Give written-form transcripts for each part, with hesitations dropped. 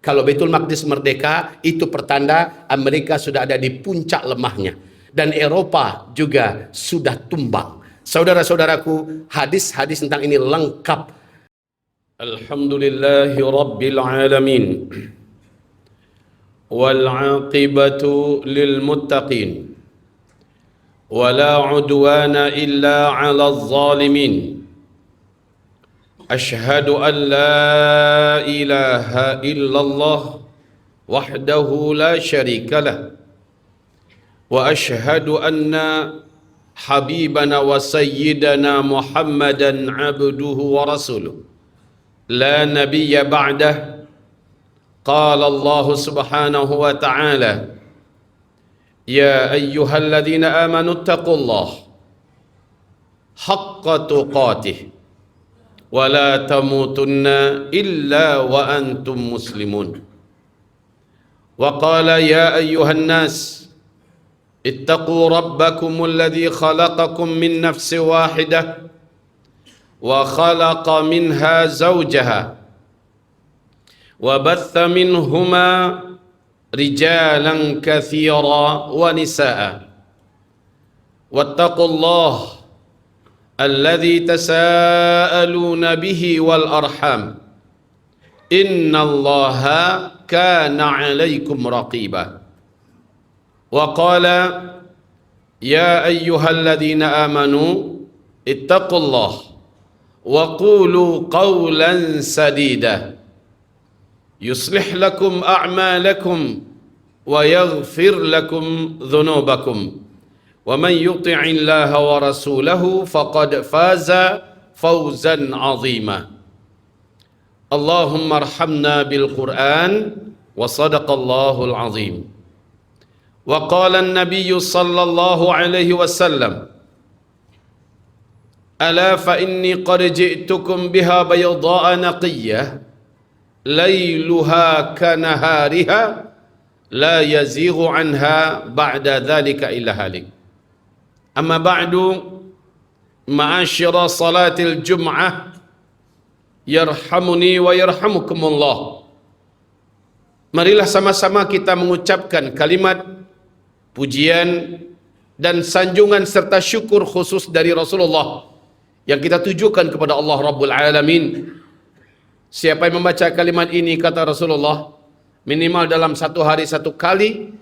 Kalau Baitul Maqdis merdeka, itu pertanda Amerika sudah ada di puncak lemahnya. Dan Eropa juga sudah tumbang. Saudara-saudaraku, hadis-hadis tentang ini lengkap. Alhamdulillahi Rabbil Alamin. Wal'aqibatu lilmuttaqin. Wala udwana illa ala zalimin. أشهد أن لا إله إلا الله وحده لا شريك له وأشهد أن حبيبنا وسيدنا محمدا عبده ورسوله لا نبي بعده قال الله سبحانه وتعالى يا أيها الذين آمنوا اتقوا الله حق تقاته ولا تموتن إلا وأنتم مسلمون وقال يا أيها الناس اتقوا ربكم الذي خلقكم من نفس واحدة وخلق منها زوجها وبث منهما رجالا كثيرا ونساء واتقوا الله الذي تساءلون به والأرحام إن الله كان عليكم رقيبا وقال يا أيها الذين آمنوا اتقوا الله وقولوا قولا سديدا يصلح لكم أعمالكم ويغفر لكم ذنوبكم ومن يطع الله ورسوله فقد فاز فوزا عظيما اللهم ارحمنا بالقرآن وصدق الله العظيم وقال النبي صلى الله عليه وسلم ألا فإني قد جئتكم بها بيضاء نقية ليلها كنهارها لا يزيغ عنها بعد ذلك إلا هالك أما بعد معاشر صلاة الجمعة يرحمني ويرحمكم الله. Marilah sama-sama kita mengucapkan kalimat pujian dan sanjungan serta syukur khusus dari Rasulullah yang kita tujukan kepada Allah Rabbul Alamin. Siapa yang membaca kalimat ini, kata Rasulullah, minimal dalam satu hari satu kali,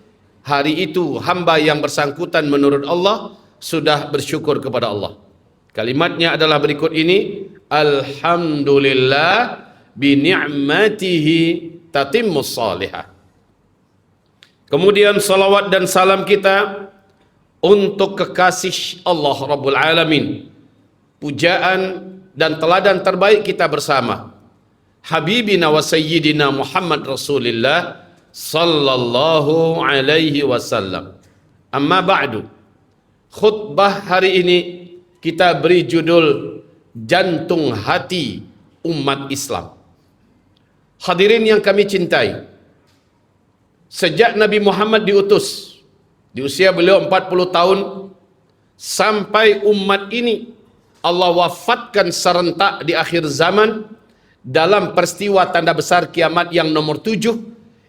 hari itu hamba yang bersangkutan menurut Allah sudah bersyukur kepada Allah. Kalimatnya adalah berikut ini: Alhamdulillah bi ni'matihi tatimmus salihah. Kemudian salawat dan salam kita untuk kekasih Allah Rabbul Alamin, pujaan dan teladan terbaik kita bersama, Habibina wa Sayyidina Muhammad Rasulullah sallallahu alaihi wasallam. Amma ba'du. Khutbah hari ini kita beri judul Jantung Hati Umat Islam. Hadirin yang kami cintai, sejak Nabi Muhammad diutus di usia beliau 40 tahun sampai umat ini Allah wafatkan serentak di akhir zaman dalam peristiwa tanda besar kiamat yang nomor 7,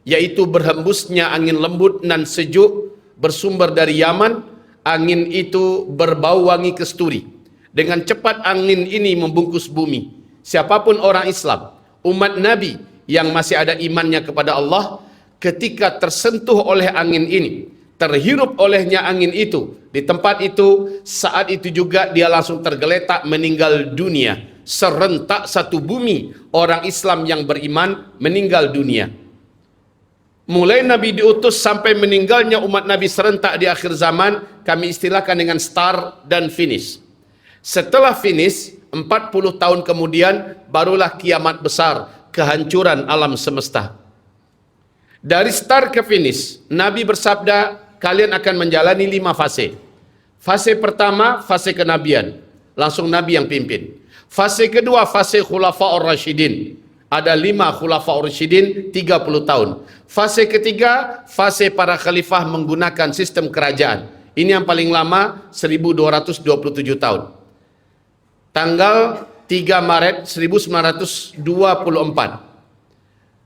yaitu berhembusnya angin lembut nan sejuk bersumber dari Yaman. Angin itu berbau wangi kesturi. Dengan cepat angin ini membungkus bumi. Siapapun orang Islam, umat Nabi yang masih ada imannya kepada Allah, ketika tersentuh oleh angin ini, terhirup olehnya angin itu, di tempat itu, saat itu juga dia langsung tergeletak meninggal dunia. Serentak satu bumi, orang Islam yang beriman meninggal dunia. Mulai Nabi diutus sampai meninggalnya umat Nabi serentak di akhir zaman, kami istilahkan dengan start dan finish. Setelah finish, 40 tahun kemudian, barulah kiamat besar, kehancuran alam semesta. Dari start ke finish, Nabi bersabda, kalian akan menjalani 5 fase. Fase pertama, fase kenabian. Langsung Nabi yang pimpin. Fase kedua, fase Khulafa'ur Rasyidin. Ada 5 Khulafa'ur Rasyidin, 30 tahun. Fase ketiga, fase para khalifah menggunakan sistem kerajaan. Ini yang paling lama, 1227 tahun. Tanggal 3 Maret 1924.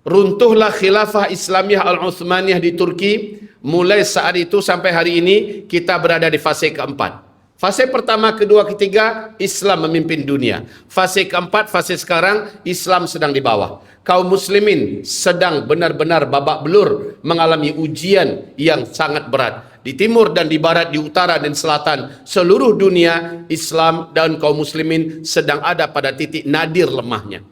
Runtuhlah khilafah Islamiyah Al-Uthmaniyah di Turki. Mulai saat itu sampai hari ini kita berada di fase keempat. Fase pertama, kedua, ketiga, Islam memimpin dunia. Fase keempat, fase sekarang, Islam sedang di bawah. Kaum muslimin sedang benar-benar babak belur mengalami ujian yang sangat berat. Di timur dan di barat, di utara dan selatan, seluruh dunia, Islam dan kaum muslimin sedang ada pada titik nadir lemahnya.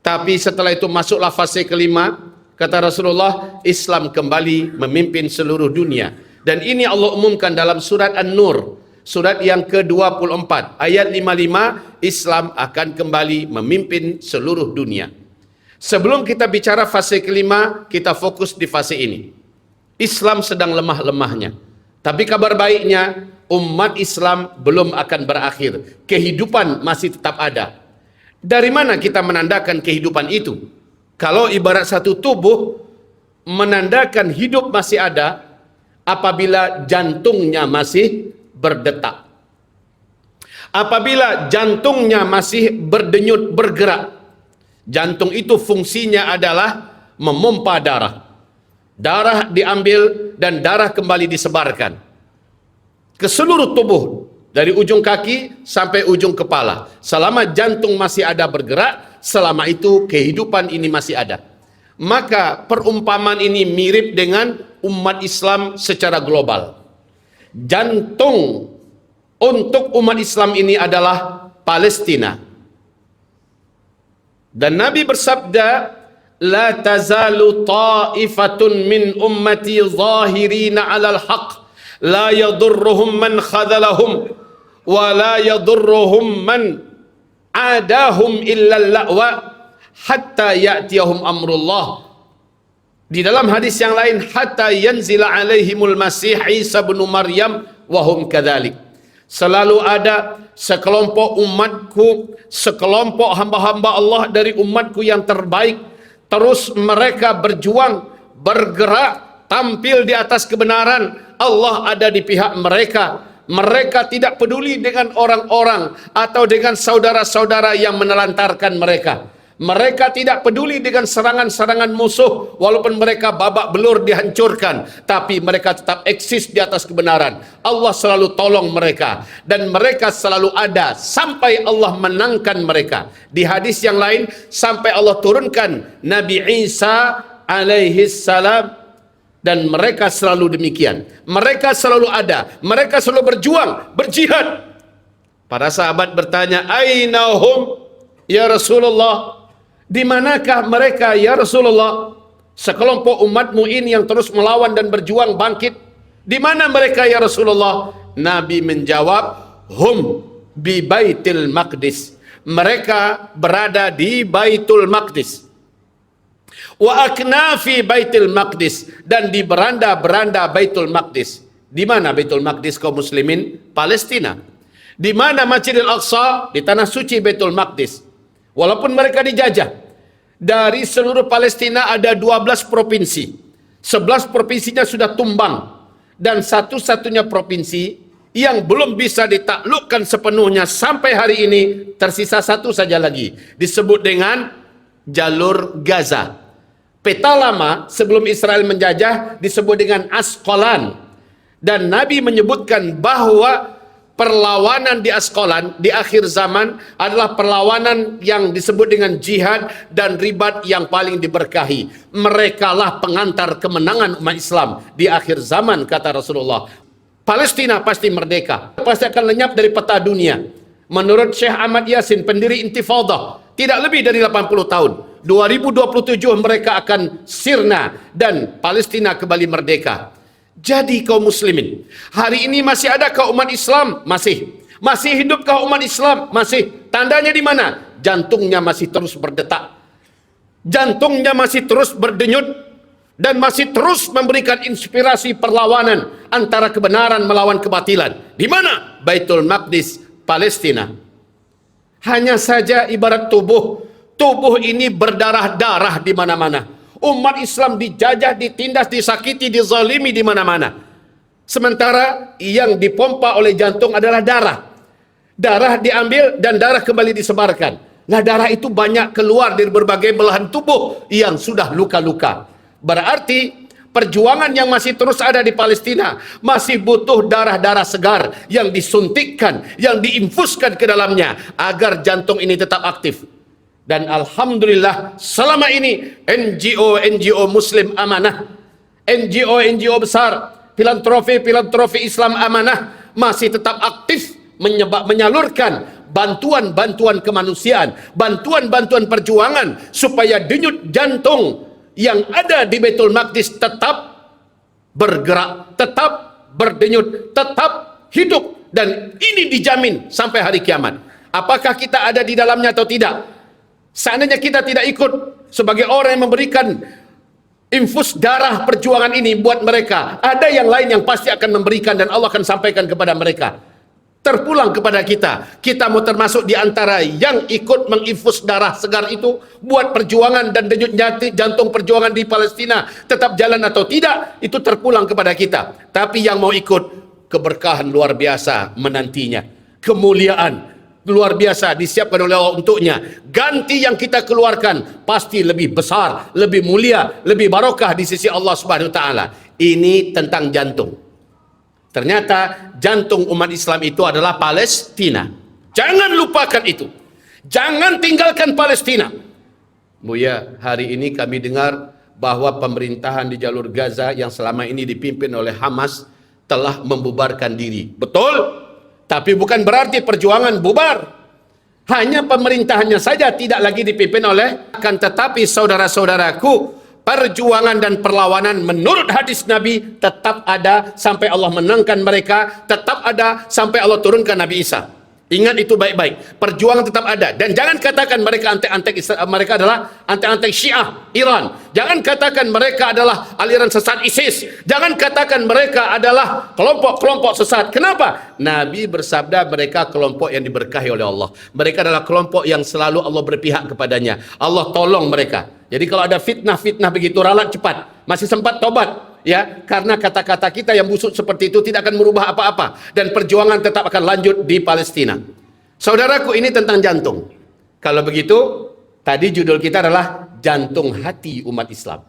Tapi setelah itu masuklah fase kelima, kata Rasulullah, Islam kembali memimpin seluruh dunia. Dan ini Allah umumkan dalam surat An-Nur, surat yang ke-24, ayat 55, Islam akan kembali memimpin seluruh dunia. Sebelum kita bicara fase kelima, kita fokus di fase ini. Islam sedang lemah-lemahnya. Tapi kabar baiknya, umat Islam belum akan berakhir. Kehidupan masih tetap ada. Dari mana kita menandakan kehidupan itu? Kalau ibarat satu tubuh, menandakan hidup masih ada apabila jantungnya masih berdetak. Apabila jantungnya masih berdenyut, bergerak. Jantung itu fungsinya adalah memompa darah. Darah diambil dan darah kembali disebarkan ke seluruh tubuh, dari ujung kaki sampai ujung kepala. Selama jantung masih ada bergerak, selama itu kehidupan ini masih ada. Maka perumpamaan ini mirip dengan umat Islam secara global. Jantung untuk umat Islam ini adalah Palestina. Dan Nabi bersabda, la tazalu ta'ifatun min ummati zahirina 'alal haqq la yadurruhum man khadhalahum wa la yadurruhum man adahum illa al-la'wa hatta ya'tiyahum amrullah. Di dalam hadis yang lain, hatta yanzila alaihimul masih Isa bin Maryam wa hum kadzalik. Selalu ada sekelompok umatku, sekelompok hamba-hamba Allah dari umatku yang terbaik. Terus mereka berjuang, bergerak, tampil di atas kebenaran. Allah ada di pihak mereka. Mereka tidak peduli dengan orang-orang atau dengan saudara-saudara yang menelantarkan mereka. Mereka tidak peduli dengan serangan-serangan musuh, walaupun mereka babak belur dihancurkan, tapi mereka tetap eksis di atas kebenaran. Allah selalu tolong mereka, dan mereka selalu ada sampai Allah menangkan mereka. Di hadis yang lain, sampai Allah turunkan Nabi Isa alaihi salam, dan mereka selalu demikian. Mereka selalu ada, mereka selalu berjuang, berjihad. Para sahabat bertanya, "Ainahum ya Rasulullah?" Di manakah mereka ya Rasulullah? Sekelompok umatmu ini yang terus melawan dan berjuang bangkit. Di mana mereka ya Rasulullah? Nabi menjawab, hum bi Baitul Maqdis. Mereka berada di Baitul Maqdis. Wa aknafi Baitul Maqdis, dan di beranda-beranda Baitul Maqdis. Di mana Baitul Maqdis kaum muslimin? Palestina. Di mana Masjidil Aqsa? Di tanah suci Baitul Maqdis. Walaupun mereka dijajah, dari seluruh Palestina ada 12 provinsi. 11 provinsinya sudah tumbang. Dan satu-satunya provinsi yang belum bisa ditaklukkan sepenuhnya sampai hari ini, tersisa satu saja lagi. Disebut dengan jalur Gaza. Peta lama sebelum Israel menjajah disebut dengan Asqalan. Dan Nabi menyebutkan bahwa perlawanan di Asqalan di akhir zaman adalah perlawanan yang disebut dengan jihad dan ribat yang paling diberkahi. Merekalah pengantar kemenangan umat Islam di akhir zaman, kata Rasulullah. Palestina pasti merdeka, pasti akan lenyap dari peta dunia. Menurut Syekh Ahmad Yasin, pendiri Intifadah, tidak lebih dari 80 tahun. 2027 mereka akan sirna dan Palestina kembali merdeka. Jadi kaum muslimin, hari ini masih adakah umat Islam? Masih. Masih hidupkah umat Islam? Masih. Tandanya di mana? Jantungnya masih terus berdetak. Jantungnya masih terus berdenyut dan masih terus memberikan inspirasi perlawanan antara kebenaran melawan kebatilan. Di mana? Baitul Maqdis, Palestina. Hanya saja ibarat tubuh. Tubuh ini berdarah-darah di mana-mana. Umat Islam dijajah, ditindas, disakiti, dizalimi di mana-mana. Sementara yang dipompa oleh jantung adalah darah. Darah diambil dan darah kembali disebarkan. Nah, darah itu banyak keluar dari berbagai belahan tubuh yang sudah luka-luka. Berarti perjuangan yang masih terus ada di Palestina masih butuh darah-darah segar yang disuntikkan, yang diinfuskan ke dalamnya agar jantung ini tetap aktif. Dan alhamdulillah selama ini NGO Muslim amanah, NGO besar, filantropi Islam amanah masih tetap aktif menyalurkan bantuan-bantuan kemanusiaan, bantuan-bantuan perjuangan supaya denyut jantung yang ada di Baitul Maqdis tetap bergerak, tetap berdenyut, tetap hidup, dan ini dijamin sampai hari kiamat. Apakah kita ada di dalamnya atau tidak? Seandainya kita tidak ikut sebagai orang yang memberikan infus darah perjuangan ini buat mereka, ada yang lain yang pasti akan memberikan dan Allah akan sampaikan kepada mereka. Terpulang kepada kita. Kita mau termasuk di antara yang ikut menginfus darah segar itu buat perjuangan dan denyut jantung perjuangan di Palestina tetap jalan atau tidak, itu terpulang kepada kita. Tapi yang mau ikut, keberkahan luar biasa menantinya, kemuliaan luar biasa disiapkan oleh Allah untuknya. Ganti yang kita keluarkan pasti lebih besar, lebih mulia, lebih barokah di sisi Allah Subhanahu wa taala. Ini tentang jantung. Ternyata jantung umat Islam itu adalah Palestina. Jangan lupakan itu. Jangan tinggalkan Palestina. Buya, hari ini kami dengar bahwa pemerintahan di jalur Gaza yang selama ini dipimpin oleh Hamas telah membubarkan diri. Betul? Tapi bukan berarti perjuangan bubar. Hanya pemerintahannya saja tidak lagi dipimpin oleh, akan tetapi saudara-saudaraku, perjuangan dan perlawanan menurut hadis Nabi tetap ada sampai Allah menangkan mereka, tetap ada sampai Allah turunkan Nabi Isa. Ingat itu baik-baik. Perjuangan tetap ada. Dan jangan katakan mereka mereka adalah antek-antek Syiah Iran. Jangan katakan mereka adalah aliran sesat ISIS. Jangan katakan mereka adalah kelompok-kelompok sesat. Kenapa? Nabi bersabda mereka kelompok yang diberkahi oleh Allah. Mereka adalah kelompok yang selalu Allah berpihak kepadanya. Allah tolong mereka. Jadi kalau ada fitnah-fitnah begitu ralat cepat, masih sempat tobat, ya, karena kata-kata kita yang busuk seperti itu tidak akan merubah apa-apa dan perjuangan tetap akan lanjut di Palestina. Saudaraku, ini tentang jantung. Kalau begitu, tadi judul kita adalah jantung hati umat Islam.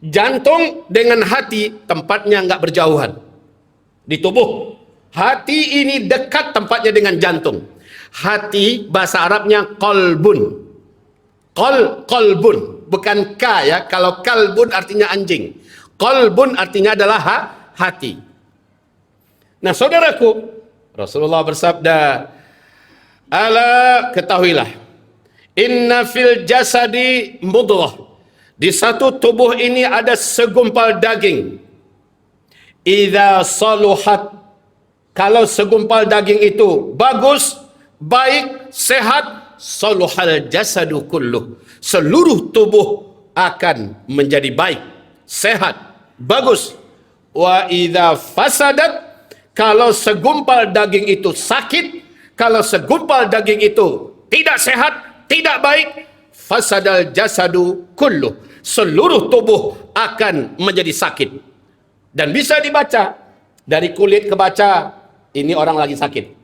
Jantung dengan hati tempatnya enggak berjauhan di tubuh. Hati ini dekat tempatnya dengan jantung. Hati bahasa Arabnya qalbun. Qalbun, bukan ka ya. Kalau kalbun artinya anjing. Qalbun artinya adalah hati. Nah, saudaraku, Rasulullah bersabda, "Ala, ketahuilah, inna fil jasadi mudghah." Di satu tubuh ini ada segumpal daging. Idza saluhat, kalau segumpal daging itu bagus, baik, sehat, saluhal jasadu kulluh, seluruh tubuh akan menjadi baik, sehat, bagus. Wa idza fasadat, kalau segumpal daging itu sakit, kalau segumpal daging itu tidak sehat, tidak baik, fasadal jasadu kulluh, seluruh tubuh akan menjadi sakit. Dan bisa dibaca dari kulit kebaca, ini orang lagi sakit.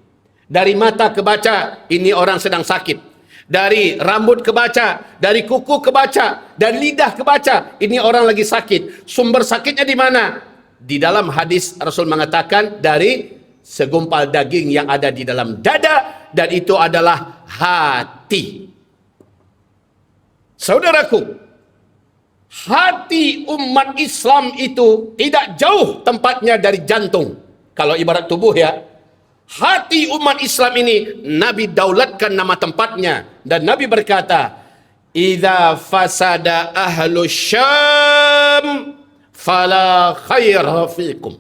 Dari mata kebaca, ini orang sedang sakit. Dari rambut kebaca, dari kuku kebaca, dari lidah kebaca, ini orang lagi sakit. Sumber sakitnya di mana? Di dalam hadis Rasul mengatakan dari segumpal daging yang ada di dalam dada, dan itu adalah hati. Saudaraku, hati umat Islam itu tidak jauh tempatnya dari jantung. Kalau ibarat tubuh ya, hati umat Islam ini Nabi daulatkan nama tempatnya, dan Nabi berkata, "Idza fasada ahlu Syam fala khaira fikum."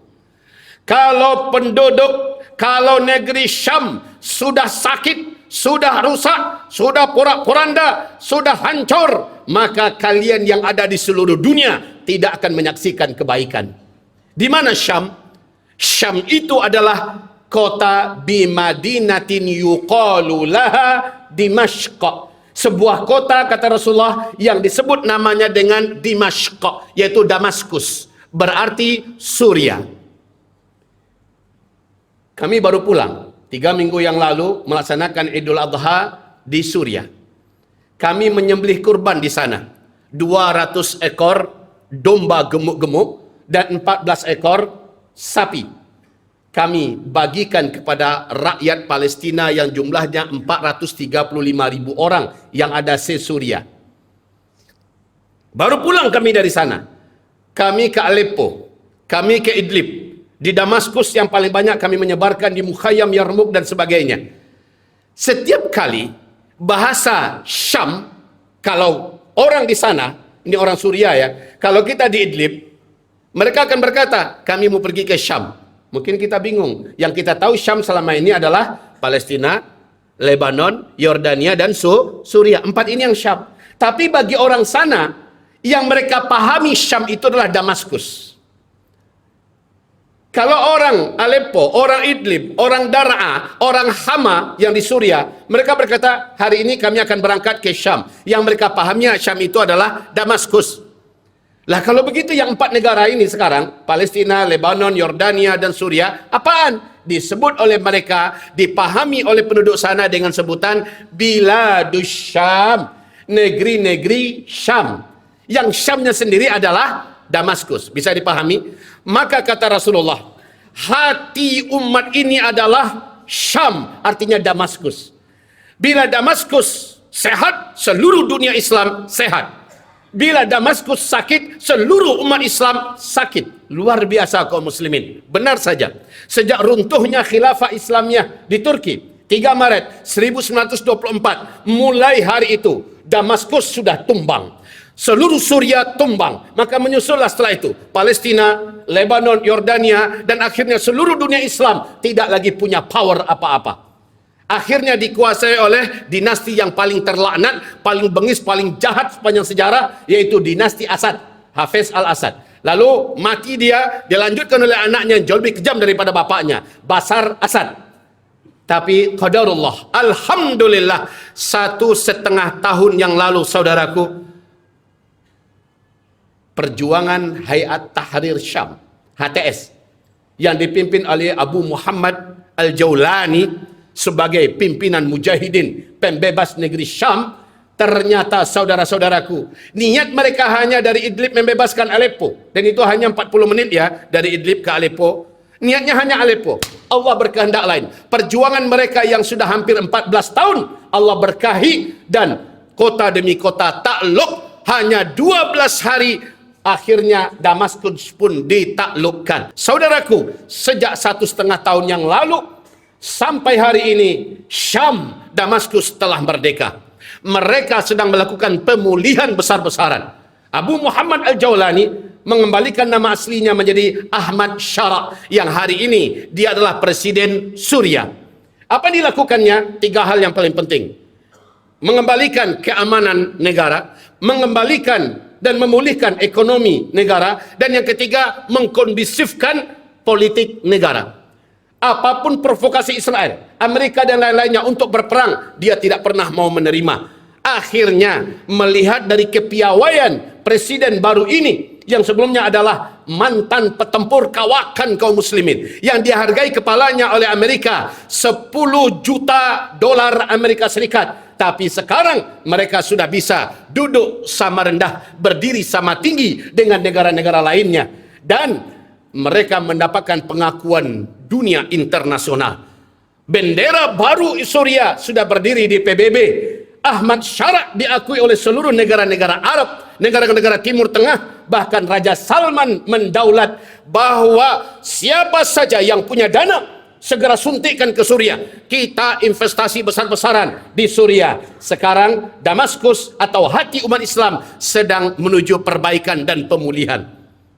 Kalau penduduk, kalau negeri Syam sudah sakit, sudah rusak, sudah porak-poranda, sudah hancur, maka kalian yang ada di seluruh dunia tidak akan menyaksikan kebaikan. Di mana Syam? Syam itu adalah kota bimadinatin yuqalu laha Dimashq. Sebuah kota, kata Rasulullah, yang disebut namanya dengan Dimashq, yaitu Damaskus, berarti Suria. Kami baru pulang 3 minggu yang lalu melaksanakan Idul Adha di Suria. kami menyembelih kurban di sana. 200 ekor domba gemuk-gemuk dan 14 ekor sapi. Kami bagikan kepada rakyat Palestina yang jumlahnya 435.000 orang yang ada se-Suria. Baru pulang kami dari sana. Kami ke Aleppo, kami ke Idlib. Di Damaskus yang paling banyak kami menyebarkan di Mukhayyam, Yarmouk dan sebagainya. Setiap kali bahasa Syam, kalau orang di sana, ini orang Suria ya, kalau kita di Idlib, mereka akan berkata, kami mau pergi ke Syam. Mungkin kita bingung. Yang kita tahu Syam selama ini adalah Palestina, Lebanon, Yordania, dan Suria. 4 ini yang Syam. Tapi bagi orang sana, yang mereka pahami Syam itu adalah Damaskus. Kalau orang Aleppo, orang Idlib, orang Dar'a, orang Hama yang di Suria, mereka berkata, hari ini kami akan berangkat ke Syam. Yang mereka pahamnya Syam itu adalah Damaskus. Lah kalau begitu yang 4 negara ini sekarang, Palestina, Lebanon, Yordania, dan Suria, apaan? Disebut oleh mereka, dipahami oleh penduduk sana dengan sebutan Biladus Syam, negeri-negeri Syam. Yang Syamnya sendiri adalah Damaskus. Bisa dipahami? Maka kata Rasulullah, hati umat ini adalah Syam, artinya Damaskus. Bila Damaskus sehat, seluruh dunia Islam sehat. Bila Damaskus sakit, seluruh umat Islam sakit. Luar biasa kaum muslimin. Benar saja. Sejak runtuhnya khilafah Islamiyah di Turki, 3 Maret 1924, mulai hari itu Damaskus sudah tumbang. Seluruh Suria tumbang. Maka menyusullah setelah itu Palestina, Lebanon, Yordania, dan akhirnya seluruh dunia Islam tidak lagi punya power apa-apa. Akhirnya dikuasai oleh dinasti yang paling terlaknat, paling bengis, paling jahat sepanjang sejarah, yaitu dinasti Asad, Hafez al-Assad. Lalu mati dia, dilanjutkan oleh anaknya yang jauh lebih kejam daripada bapaknya, Bashar Assad. Tapi qadarullah, alhamdulillah, 1,5 tahun yang lalu saudaraku, Perjuangan Hayat Tahrir Syam, HTS, yang dipimpin oleh Abu Muhammad Al-Jaulani sebagai pimpinan mujahidin pembebas negeri Syam, ternyata saudara-saudaraku, niat mereka hanya dari Idlib membebaskan Aleppo, dan itu hanya 40 menit ya, dari Idlib ke Aleppo. Niatnya hanya Aleppo. Allah berkehendak lain. Perjuangan mereka yang sudah hampir 14 tahun, Allah berkahi, dan kota demi kota takluk. Hanya 12 hari akhirnya Damaskus pun ditaklukkan. Saudaraku, sejak 1,5 tahun yang lalu sampai hari ini, Syam, Damaskus telah merdeka. Mereka sedang melakukan pemulihan besar-besaran. Abu Muhammad Al-Jaulani mengembalikan nama aslinya menjadi Ahmad Shara, yang hari ini dia adalah presiden Suria. Apa dilakukannya? 3 hal yang paling penting. Mengembalikan keamanan negara, mengembalikan dan memulihkan ekonomi negara, dan yang ketiga, mengkondisifkan politik negara. Apapun provokasi Israel, Amerika dan lain-lainnya untuk berperang, dia tidak pernah mau menerima. Akhirnya, melihat dari kepiawaian presiden baru ini, yang sebelumnya adalah mantan petempur kawakan kaum muslimin, yang dihargai kepalanya oleh Amerika 10 juta dolar Amerika Serikat. Tapi sekarang mereka sudah bisa duduk sama rendah, berdiri sama tinggi dengan negara-negara lainnya. Dan mereka mendapatkan pengakuan dunia internasional. Bendera baru Suria sudah berdiri di PBB. Ahmad Shara diakui oleh seluruh negara-negara Arab, negara-negara Timur Tengah. Bahkan Raja Salman mendaulat bahwa siapa saja yang punya dana, segera suntikkan ke Suria. Kita investasi besar-besaran di Suria. Sekarang Damaskus atau hati umat Islam sedang menuju perbaikan dan pemulihan.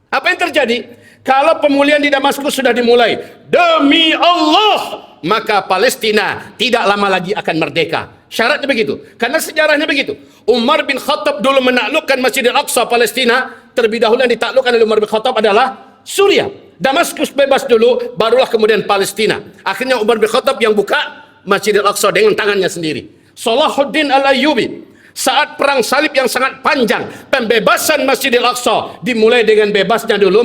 Apa yang terjadi? Kalau pemulihan di Damaskus sudah dimulai, demi Allah, maka Palestina tidak lama lagi akan merdeka. Syaratnya begitu. Karena sejarahnya begitu. Umar bin Khattab dulu menaklukkan Masjidil Aqsa Palestina. Terlebih dahulu yang ditaklukkan oleh Umar bin Khattab adalah Suria. Damaskus bebas dulu, barulah kemudian Palestina. Akhirnya Umar bin Khattab yang buka Masjidil Aqsa dengan tangannya sendiri. Salahuddin Al-Ayyubi, saat perang salib yang sangat panjang, pembebasan Masjidil Aqsa dimulai dengan bebasnya dulu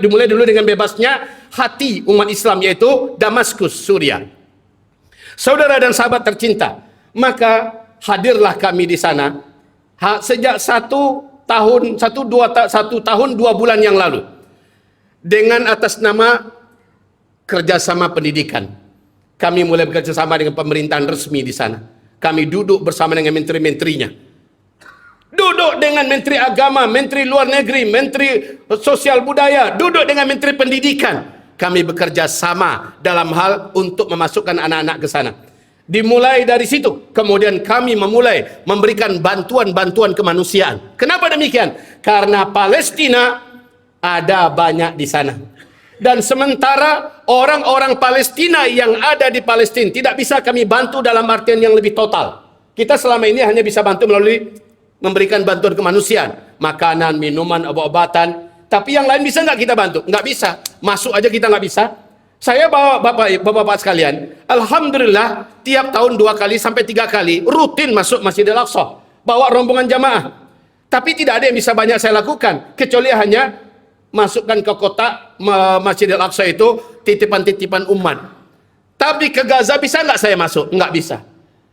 dimulai dulu dengan bebasnya hati umat Islam, yaitu Damaskus, Suria. Saudara dan sahabat tercinta, maka hadirlah kami di sana sejak 1 tahun 2 bulan yang lalu dengan atas nama kerjasama pendidikan. Kami mulai bekerjasama dengan pemerintahan resmi di sana. Kami duduk bersama dengan menteri-menterinya. Duduk dengan menteri agama, menteri luar negeri, menteri sosial budaya, duduk dengan menteri pendidikan. Kami bekerja sama dalam hal untuk memasukkan anak-anak ke sana. Dimulai dari situ, kemudian kami memulai memberikan bantuan-bantuan kemanusiaan. Kenapa demikian? Karena Palestina ada banyak di sana. Dan sementara orang-orang Palestina yang ada di Palestina tidak bisa kami bantu dalam artian yang lebih total. Kita selama ini hanya bisa bantu melalui memberikan bantuan kemanusiaan, makanan, minuman, obat-obatan. Tapi yang lain bisa nggak kita bantu? Nggak bisa. Masuk aja kita nggak bisa. Saya bawa bapak-bapak sekalian, alhamdulillah tiap tahun 2 kali sampai 3 kali rutin masuk Masjidil Aqsa, bawa rombongan jamaah. Tapi tidak ada yang bisa banyak saya lakukan, kecuali hanya masukkan ke kotak Masjidil Aqsa itu titipan-titipan umat. Tapi ke Gaza bisa nggak saya masuk? Nggak bisa.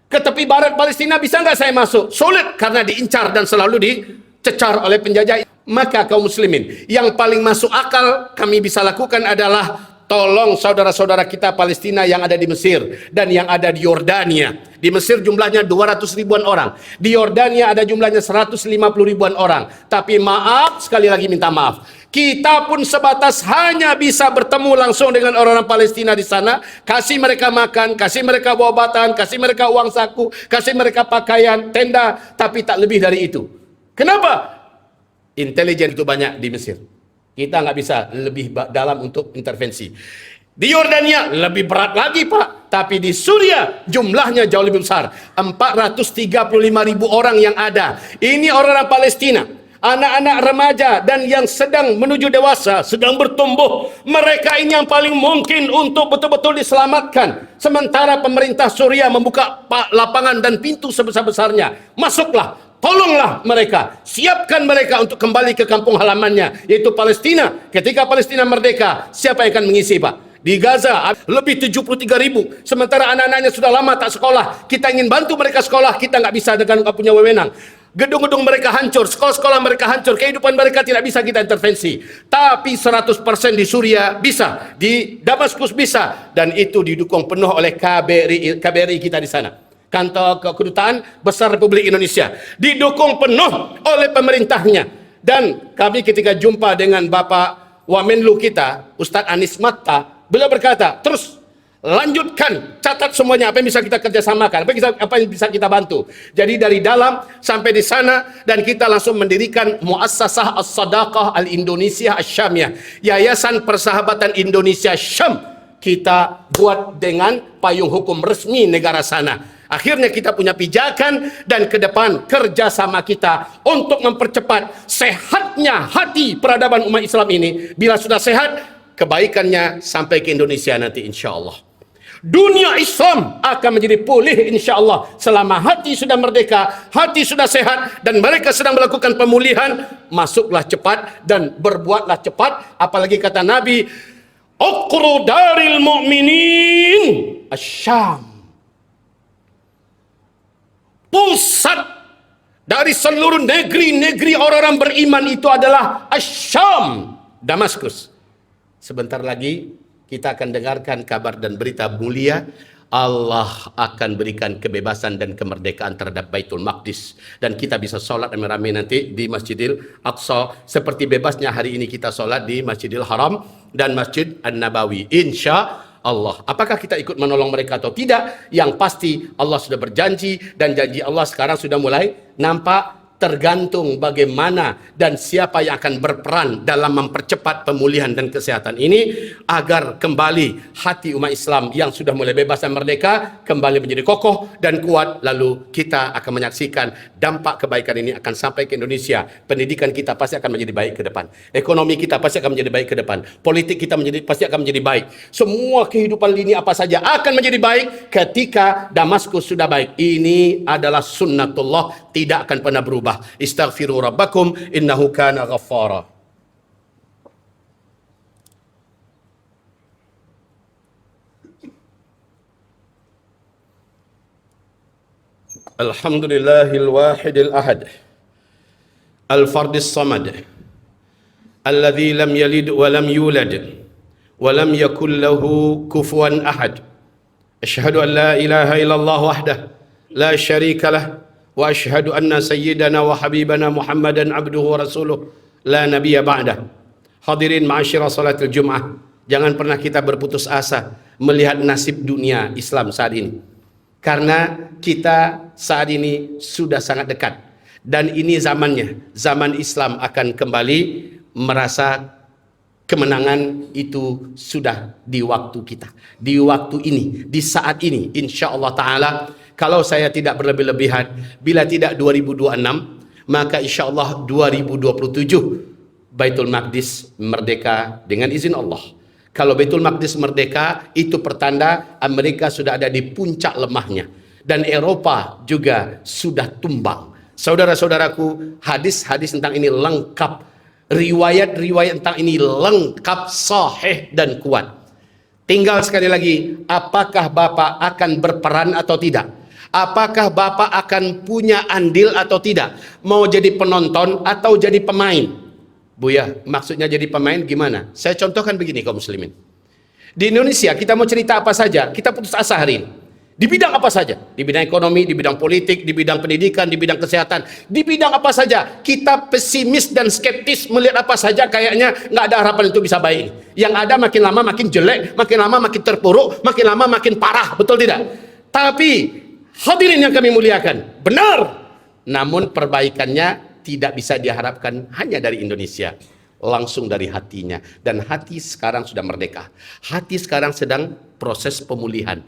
Ke tepi barat Palestina bisa nggak saya masuk? Sulit karena diincar dan selalu dicecar oleh penjajah. Maka kaum muslimin, yang paling masuk akal kami bisa lakukan adalah tolong saudara-saudara kita Palestina yang ada di Mesir dan yang ada di Yordania. Di Mesir jumlahnya 200 ribuan orang. Di Yordania ada jumlahnya 150 ribuan orang. Tapi maaf, sekali lagi minta maaf, kita pun sebatas hanya bisa bertemu langsung dengan orang-orang Palestina di sana, kasih mereka makan, kasih mereka obat-obatan, kasih mereka uang saku, kasih mereka pakaian, tenda, tapi tak lebih dari itu. Kenapa? Intelijen itu banyak di Mesir. Kita nggak bisa lebih dalam untuk intervensi. Di Yordania lebih berat lagi Pak. Tapi di Suriah jumlahnya jauh lebih besar. 435 ribu orang yang ada. Ini orang-orang Palestina. Anak-anak remaja dan yang sedang menuju dewasa, sedang bertumbuh. Mereka ini yang paling mungkin untuk betul-betul diselamatkan. Sementara pemerintah Suriah membuka lapangan dan pintu sebesar-besarnya. Masuklah. Tolonglah mereka, siapkan mereka untuk kembali ke kampung halamannya, yaitu Palestina. Ketika Palestina merdeka, siapa yang akan mengisi Pak? Di Gaza lebih 73 ribu. Sementara anak-anaknya sudah lama tak sekolah. Kita ingin bantu mereka sekolah, kita nggak bisa dengan nggak punya wewenang. Gedung-gedung mereka hancur, sekolah-sekolah mereka hancur, kehidupan mereka tidak bisa kita intervensi. Tapi 100% di Suriah bisa, di Damaskus bisa, dan itu didukung penuh oleh KBRI kita di sana. Kantor Kedutaan Besar Republik Indonesia didukung penuh oleh pemerintahnya. Dan kami ketika jumpa dengan Bapak Wamenlu kita, Ustadz Anies Mata, beliau berkata, terus lanjutkan, catat semuanya apa yang bisa kita kerjasamakan, apa yang bisa kita bantu. Jadi dari dalam sampai di sana, dan kita langsung mendirikan Muassasah As-Sadaqah Al-Indonesia Asyamiyah, Yayasan Persahabatan Indonesia Syam. Kita buat dengan payung hukum resmi negara sana. Akhirnya kita punya pijakan dan ke depan kerjasama kita untuk mempercepat sehatnya hati peradaban umat Islam ini. Bila sudah sehat, kebaikannya sampai ke Indonesia nanti insya Allah. Dunia Islam akan menjadi pulih insya Allah selama hati sudah merdeka, hati sudah sehat, dan mereka sedang melakukan pemulihan. Masuklah cepat dan berbuatlah cepat. Apalagi kata Nabi, Uqru daril mu'minin Asyam. Pusat dari seluruh negeri-negeri orang-orang beriman itu adalah Asyam, Damaskus. Sebentar lagi kita akan dengarkan kabar dan berita mulia. Allah akan berikan kebebasan dan kemerdekaan terhadap Baitul Maqdis. Dan kita bisa sholat rame-rame nanti di Masjidil Aqsa. Seperti bebasnya hari ini kita sholat di Masjidil Haram dan Masjid An-Nabawi. Insya Allah. Apakah kita ikut menolong mereka atau tidak? Yang pasti Allah sudah berjanji, dan janji Allah sekarang sudah mulai nampak. Tergantung bagaimana dan siapa yang akan berperan dalam mempercepat pemulihan dan kesehatan ini, agar kembali hati umat Islam yang sudah mulai bebas dan merdeka kembali menjadi kokoh dan kuat. Lalu kita akan menyaksikan dampak kebaikan ini akan sampai ke Indonesia. Pendidikan kita pasti akan menjadi baik ke depan. Ekonomi kita pasti akan menjadi baik ke depan. Politik kita pasti akan menjadi baik. Semua kehidupan lini apa saja akan menjadi baik ketika Damaskus sudah baik. Ini adalah sunnatullah, tidak akan pernah berubah. Istaghfiru rabbakum innahu kana ghaffara. Alhamdulillahil wahidil ahad, al-fardis samad, alladzi lam yalid wa lam yulad wa lam yakul lahu kufuwan ahad. Asyhadu an la ilaha illallah wahdah la syarika lah wa asyhadu anna sayyidana wa habibana Muhammadan abduhu wa rasuluh la nabiyya ba'dah. Hadirin ma'asyira salatul Jum'ah, jangan pernah kita berputus asa melihat nasib dunia Islam saat ini. Karena kita saat ini sudah sangat dekat. Dan ini zamannya. Zaman Islam akan kembali merasa kemenangan itu sudah di waktu kita. Di waktu ini, di saat ini. Insya Allah Ta'ala, kalau saya tidak berlebih-lebihan, bila tidak 2026, maka insya Allah 2027 Baitul Maqdis merdeka dengan izin Allah. Kalau Baitul Maqdis merdeka, itu pertanda Amerika sudah ada di puncak lemahnya. Dan Eropa juga sudah tumbang. Saudara-saudaraku, hadis-hadis tentang ini lengkap. Riwayat-riwayat tentang ini lengkap, sahih dan kuat. Tinggal sekali lagi, apakah Bapak akan berperan atau tidak? Apakah Bapak akan punya andil atau tidak? Mau jadi penonton atau jadi pemain? Buya, maksudnya jadi pemain gimana? Saya contohkan begini kaum muslimin. Di Indonesia kita mau cerita apa saja, kita putus asa hari ini. Di bidang apa saja? Di bidang ekonomi, di bidang politik, di bidang pendidikan, di bidang kesehatan, di bidang apa saja. Kita pesimis dan skeptis melihat apa saja kayaknya nggak ada harapan itu bisa baik. Yang ada makin lama makin jelek, makin lama makin terpuruk, makin lama makin parah, betul tidak? Tapi hadirin yang kami muliakan, benar. Namun perbaikannya tidak bisa diharapkan hanya dari Indonesia, langsung dari hatinya. Dan hati sekarang sudah merdeka. Hati sekarang sedang proses pemulihan.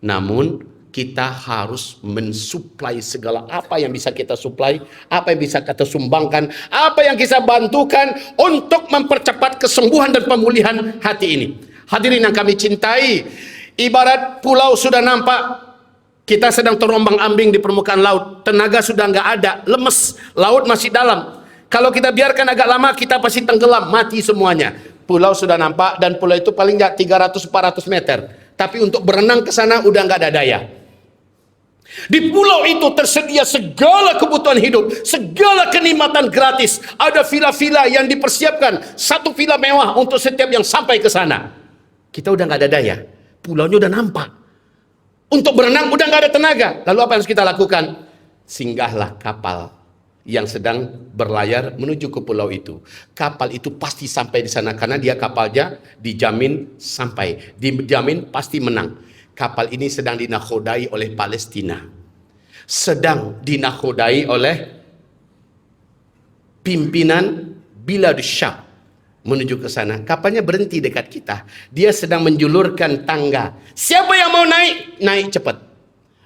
Namun kita harus mensuplai segala apa yang bisa kita suplai, apa yang bisa kita sumbangkan, apa yang kita bantukan untuk mempercepat kesembuhan dan pemulihan hati ini. Hadirin yang kami cintai, ibarat pulau sudah nampak, kita sedang terombang-ambing di permukaan laut. Tenaga sudah nggak ada, lemes. Laut masih dalam. Kalau kita biarkan agak lama, kita pasti tenggelam, mati semuanya. Pulau sudah nampak, dan pulau itu paling nggak 300-400 meter. Tapi untuk berenang ke sana udah nggak ada daya. Di pulau itu tersedia segala kebutuhan hidup, segala kenikmatan gratis. Ada villa-villa yang dipersiapkan, satu villa mewah untuk setiap yang sampai ke sana. Kita udah nggak ada daya. Pulaunya udah nampak. Untuk berenang udah nggak ada tenaga. Lalu apa yang harus kita lakukan? Singgahlah kapal yang sedang berlayar menuju ke pulau itu. Kapal itu pasti sampai di sana karena dia kapalnya dijamin sampai, dijamin pasti menang. Kapal ini sedang dinakodai oleh Palestina. Sedang dinakodai oleh pimpinan Biladus Syam. Menuju ke sana, kapalnya berhenti dekat kita. Dia sedang menjulurkan tangga. Siapa yang mau naik? Naik cepat.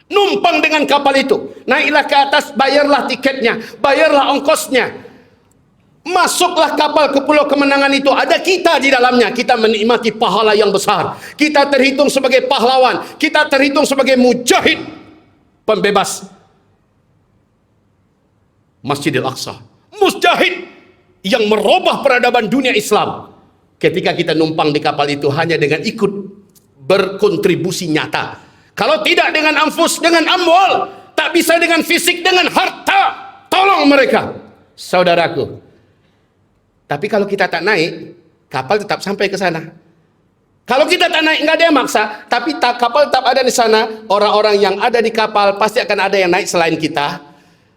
Numpang dengan kapal itu. Naiklah ke atas, bayarlah tiketnya, bayarlah ongkosnya. Masuklah kapal ke pulau kemenangan itu. Ada kita di dalamnya. Kita menikmati pahala yang besar. Kita terhitung sebagai pahlawan. Kita terhitung sebagai mujahid, pembebas Masjidil Aqsa. Mujahid yang merubah peradaban dunia Islam. Ketika kita numpang di kapal itu hanya dengan ikut berkontribusi nyata. Kalau tidak dengan anfus, dengan amwal, tak bisa dengan fisik, dengan harta. Tolong mereka, saudaraku. Tapi kalau kita tak naik, kapal tetap sampai ke sana. Kalau kita tak naik, nggak ada yang maksa. Tapi kapal tetap ada di sana. Orang-orang yang ada di kapal pasti akan ada yang naik selain kita.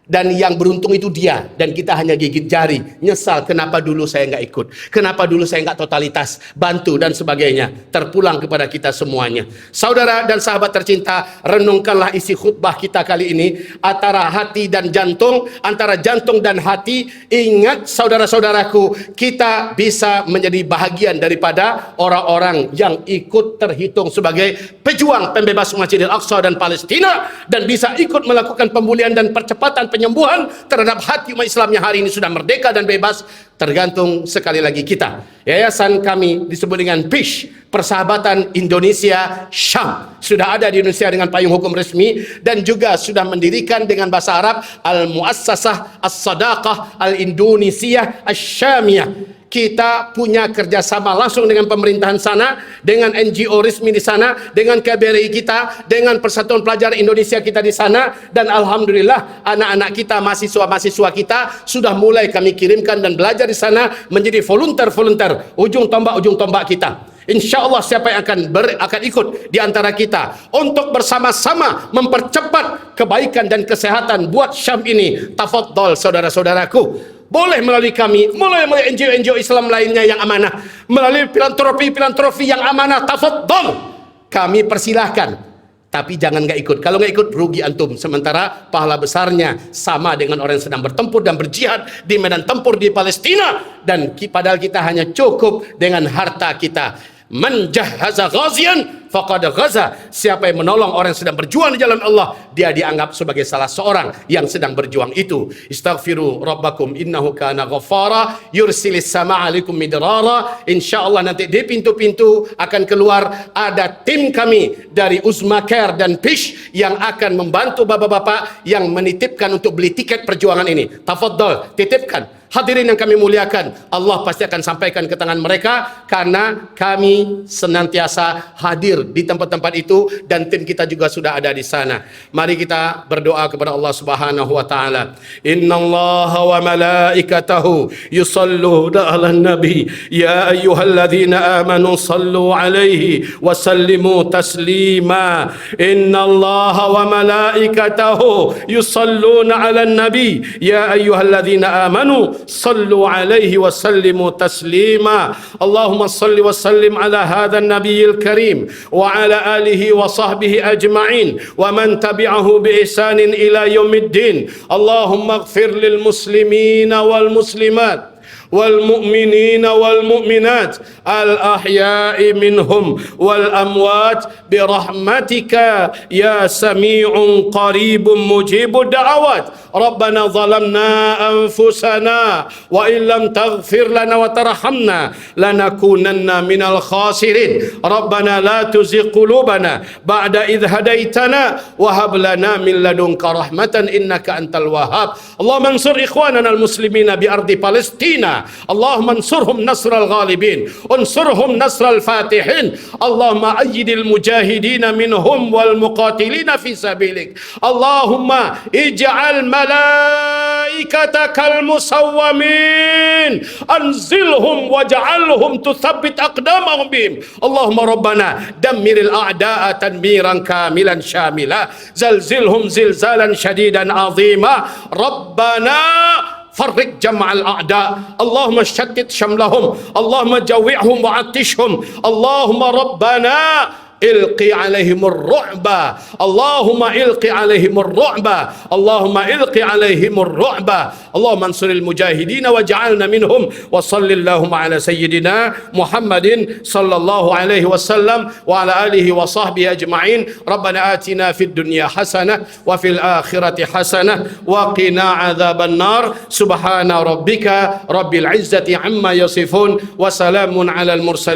Dan yang beruntung itu dia. Dan kita hanya gigit jari. Nyesal, kenapa dulu saya nggak ikut? Kenapa dulu saya nggak totalitas? Bantu dan sebagainya. Terpulang kepada kita semuanya. Saudara dan sahabat tercinta, renungkanlah isi khutbah kita kali ini. Antara hati dan jantung. Antara jantung dan hati. Ingat saudara-saudaraku, kita bisa menjadi bahagian daripada orang-orang yang ikut terhitung sebagai pejuang pembebas Masjidil Aqsa dan Palestina. Dan bisa ikut melakukan pemulihan dan percepatan penyembuhan terhadap hati umat Islam yang hari ini sudah merdeka dan bebas. Tergantung sekali lagi kita. Yayasan kami disebut dengan PISH, Persahabatan Indonesia Syam. Sudah ada di Indonesia dengan payung hukum resmi dan juga sudah mendirikan dengan bahasa Arab Al-Muassasah As-Sadaqah Al-Indonesiah Asy-Syamiyah. kita punya kerjasama langsung dengan pemerintahan sana, dengan NGO resmi di sana, dengan KBRI kita, dengan Persatuan Pelajar Indonesia kita di sana, dan alhamdulillah anak-anak kita, mahasiswa-mahasiswa kita sudah mulai kami kirimkan dan belajar di sana menjadi volunteer ujung tombak kita. InsyaAllah siapa yang akan ikut di antara kita untuk bersama-sama mempercepat kebaikan dan kesehatan buat Syam ini. Tafadhol saudara-saudaraku, boleh melalui kami, melalui NGO-NGO Islam lainnya yang amanah, melalui filantropi yang amanah, tafadhol, kami persilahkan. Tapi jangan nggak ikut. Kalau nggak ikut, rugi antum. Sementara pahala besarnya sama dengan orang yang sedang bertempur dan berjihad di medan tempur di Palestina. Dan padahal kita hanya cukup dengan harta kita. Man jahaza ghazian faqad ghaza. Siapa yang menolong orang yang sedang berjuang di jalan Allah, dia dianggap sebagai salah seorang yang sedang berjuang itu. Istaghfiru rabbakum innahu kana ghaffara yursilis samaa 'alaikum midrara. Insyaallah nanti di pintu-pintu akan keluar ada tim kami dari Uzma Care dan Pish yang akan membantu bapak-bapak yang menitipkan untuk beli tiket perjuangan ini. Tafadhol, titipkan. Hadirin yang kami muliakan, Allah pasti akan sampaikan ke tangan mereka karena kami senantiasa hadir di tempat-tempat itu dan tim kita juga sudah ada di sana. Mari kita berdoa kepada Allah Subhanahu wa taala. Innallaha wa malaikatahu yusalluna 'alan nabi ya ayyuhalladzina amanu sallu 'alaihi wa sallimu taslima. Innallaha wa malaikatahu yusalluna 'alan nabi ya ayyuhalladzina amanu صلوا عليه وسلموا تسليما. اللهم صل وسلم على هذا النبي الكريم وعلى آله وصحبه أجمعين ومن تبعه بإحسان إلى يوم الدين. اللهم اغفر للمسلمين والمسلمات والمؤمنين والمؤمنات الأحياء منهم والأموات برحمتك يا سميع قريب مجيب الدعوات. ربنا ظلمنا أنفسنا وإن لم تغفر لنا وترحمنا لنكونن من الخاسرين. ربنا لا تزغ قلوبنا بعد إذ هديتنا وهب لنا من لدنك رحمة إنك أنت الوهاب. اللهم انصر إخواننا المسلمين بأرض فلسطين. اللهم انصرهم نصر الغالبين، انصرهم نصر الفاتحين. اللهم أيد المجاهدين منهم والمقاتلين في سبيلك. اللهم اجعل ملائكتك المسومين أنزلهم واجعلهم تثبت أقدامهم بهم. اللهم ربنا دمر الأعداء تدميرا كاملا شاملا زلزلهم زلزالا شديدا عظيما. ربنا فرق جمع الأعداء. اللهم شتت شملهم. اللهم جوعهم وعطشهم. اللهم ربنا القي عليهم الرعب. اللهم القي عليهم الرعب. اللهم القي عليهم الرعب. اللهم انصر المجاهدين واجعلنا منهم. وصل اللهم على سيدنا محمد صلى الله عليه وسلم وعلى آله وصحبه أجمعين. ربنا آتنا في الدنيا حسنة وفي الآخرة حسنة وقنا عذاب النار. سبحان ربك رب العزة عما يصفون وسلام على المرسلين.